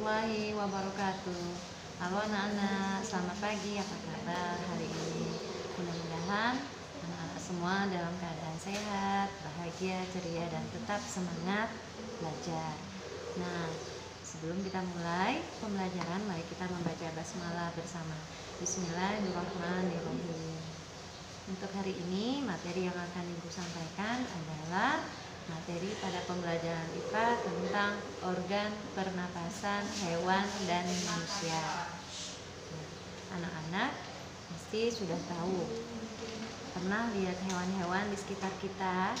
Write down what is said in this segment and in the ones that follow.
warahmatullahi wabarakatuh. Halo anak-anak, selamat pagi. Apa kabar hari ini? Mudah-mudahan anak-anak semua dalam keadaan sehat, bahagia, ceria, dan tetap semangat belajar. Nah, sebelum kita mulai pembelajaran, mari kita membaca basmalah bersama. Bismillahirrahmanirrahim. Untuk hari ini, materi yang akan Ibu sampaikan adalah materi pada pembelajaran IPA tentang organ pernapasan hewan dan manusia. Anak-anak pasti sudah tahu, pernah lihat hewan-hewan di sekitar kita.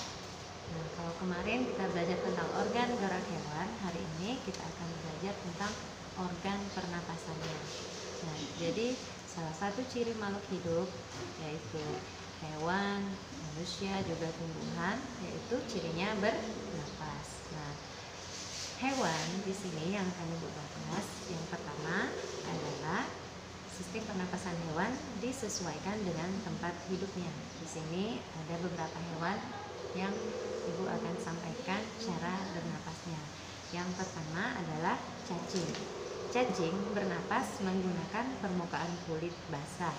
Nah, kalau kemarin kita belajar tentang organ gerak hewan, hari ini kita akan belajar tentang organ pernapasannya. Nah, jadi salah satu ciri makhluk hidup yaitu hewan, manusia, juga tumbuhan, yaitu cirinya bernapas. Nah, hewan di sini yang akan Ibu bahas, yang pertama adalah sistem pernapasan hewan disesuaikan dengan tempat hidupnya. Di sini ada beberapa hewan yang Ibu akan sampaikan cara bernapasnya. Yang pertama adalah cacing. Cacing bernapas menggunakan permukaan kulit basah.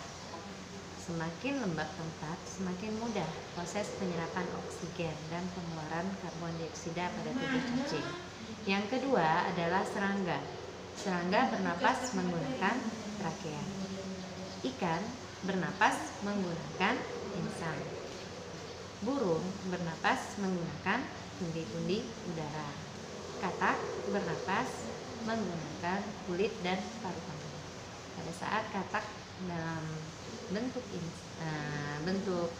Semakin lembab tempat, semakin mudah proses penyerapan oksigen dan pengeluaran karbon dioksida pada tubuh cacing. Yang kedua adalah serangga. Serangga bernapas menggunakan trakea. Ikan bernapas menggunakan insang. Burung bernapas menggunakan pundi-pundi udara. Katak bernapas menggunakan kulit dan paru-paru. Pada saat katak dalam bentuk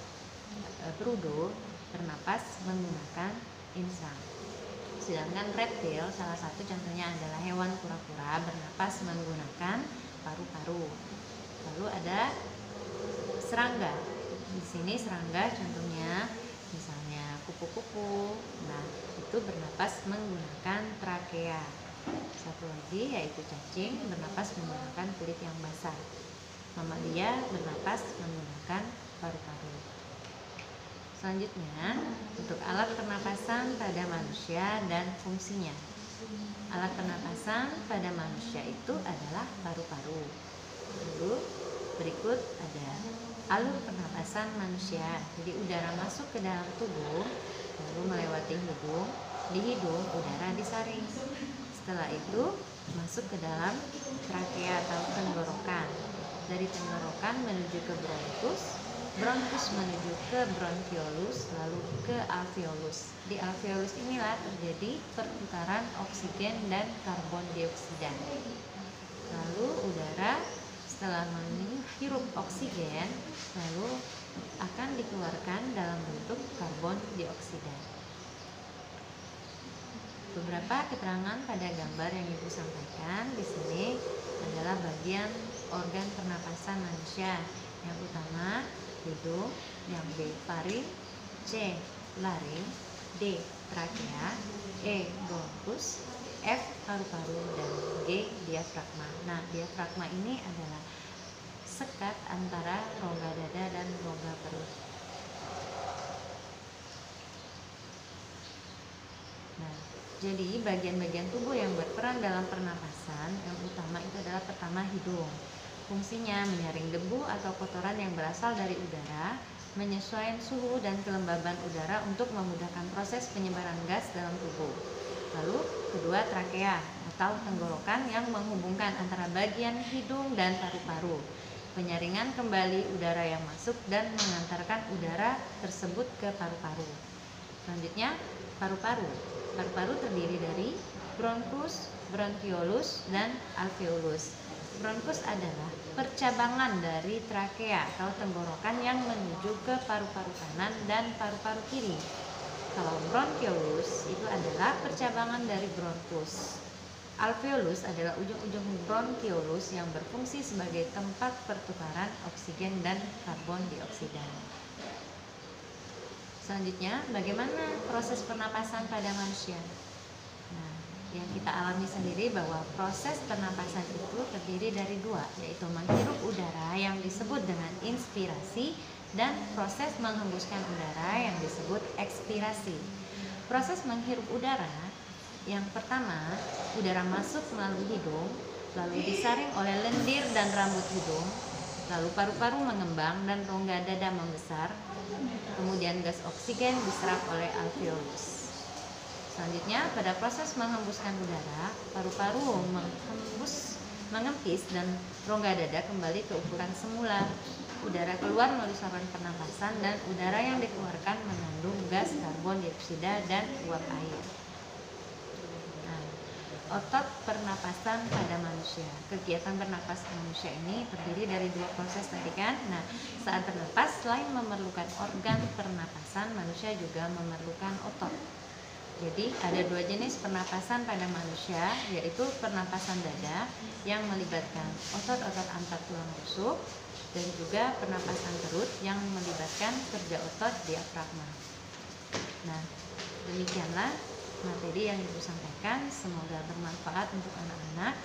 perudo bernapas menggunakan insang. Sedangkan reptil, salah satu contohnya adalah hewan kura-kura, bernapas menggunakan paru-paru. Lalu ada serangga. Di sini serangga contohnya misalnya kupu-kupu. Nah, itu bernapas menggunakan trakea. Satu lagi yaitu cacing, bernapas menggunakan kulit yang basah. Mamalia bernapas menggunakan paru-paru. Selanjutnya, untuk alat pernapasan pada manusia dan fungsinya. Alat pernapasan pada manusia itu adalah paru-paru. Lalu berikut ada alur pernapasan manusia. Jadi udara masuk ke dalam tubuh, lalu melewati hidung. Di hidung udara disaring. Setelah itu masuk ke dalam trakea atau tenggorokan. Dari tenggorokan menuju ke bronkus, bronkus menuju ke bronkiolus, lalu ke alveolus. Di alveolus inilah terjadi perputaran oksigen dan karbon dioksida. Lalu udara setelah menghirup oksigen, lalu akan dikeluarkan dalam bentuk karbon dioksida. Beberapa keterangan pada gambar yang Ibu sampaikan di sini adalah bagian organ pernapasan manusia. Yang utama hidung, yang B faring, C laring, D trakea, E bronkus, F paru-paru, dan G diafragma. Nah, diafragma ini adalah sekat antara rongga dada dan rongga perut. Nah, jadi bagian-bagian tubuh yang berperan dalam pernapasan yang utama itu adalah pertama hidung. Fungsinya menyaring debu atau kotoran yang berasal dari udara, menyesuaikan suhu dan kelembaban udara untuk memudahkan proses penyebaran gas dalam tubuh. Lalu kedua trakea atau tenggorokan yang menghubungkan antara bagian hidung dan paru-paru. Penyaringan kembali udara yang masuk dan mengantarkan udara tersebut ke paru-paru. Selanjutnya paru-paru. Paru-paru terdiri dari bronkus, bronkiolus, dan alveolus. Bronkus adalah percabangan dari trakea atau tenggorokan yang menuju ke paru-paru kanan dan paru-paru kiri. Kalau bronkiolus itu adalah percabangan dari bronkus. Alveolus adalah ujung-ujung bronkiolus yang berfungsi sebagai tempat pertukaran oksigen dan karbon dioksida. Selanjutnya, bagaimana proses pernapasan pada manusia? Nah, yang kita alami sendiri bahwa proses pernapasan itu terdiri dari dua, yaitu menghirup udara yang disebut dengan inspirasi dan proses menghembuskan udara yang disebut ekspirasi. Proses menghirup udara Yang pertama, udara masuk melalui hidung, lalu disaring oleh lendir dan rambut hidung, lalu paru-paru mengembang dan rongga dada membesar, kemudian gas oksigen diserap oleh alveolus. Selanjutnya, pada proses menghembuskan udara, paru-paru mengempis dan rongga dada kembali ke ukuran semula. Udara keluar melalui saluran pernapasan dan udara yang dikeluarkan mengandung gas karbon dioksida dan uap air. Nah, otot pernapasan pada manusia. Kegiatan bernapas manusia ini terdiri dari dua proses tadi kan. Nah, saat bernapas selain memerlukan organ pernapasan, manusia juga memerlukan otot. Jadi ada dua jenis pernapasan pada manusia, yaitu pernapasan dada yang melibatkan otot-otot antar tulang rusuk dan juga pernapasan perut yang melibatkan kerja otot diafragma. Nah, demikianlah materi yang ibu sampaikan. Semoga bermanfaat untuk anak-anak.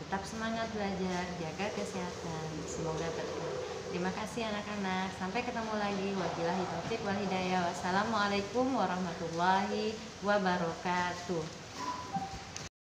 Tetap semangat belajar, jaga kesehatan. Semoga berkah. Terima kasih anak-anak. Sampai ketemu lagi. Wabillahi taufiq wal hidayah. Wassalamualaikum warahmatullahi wabarakatuh.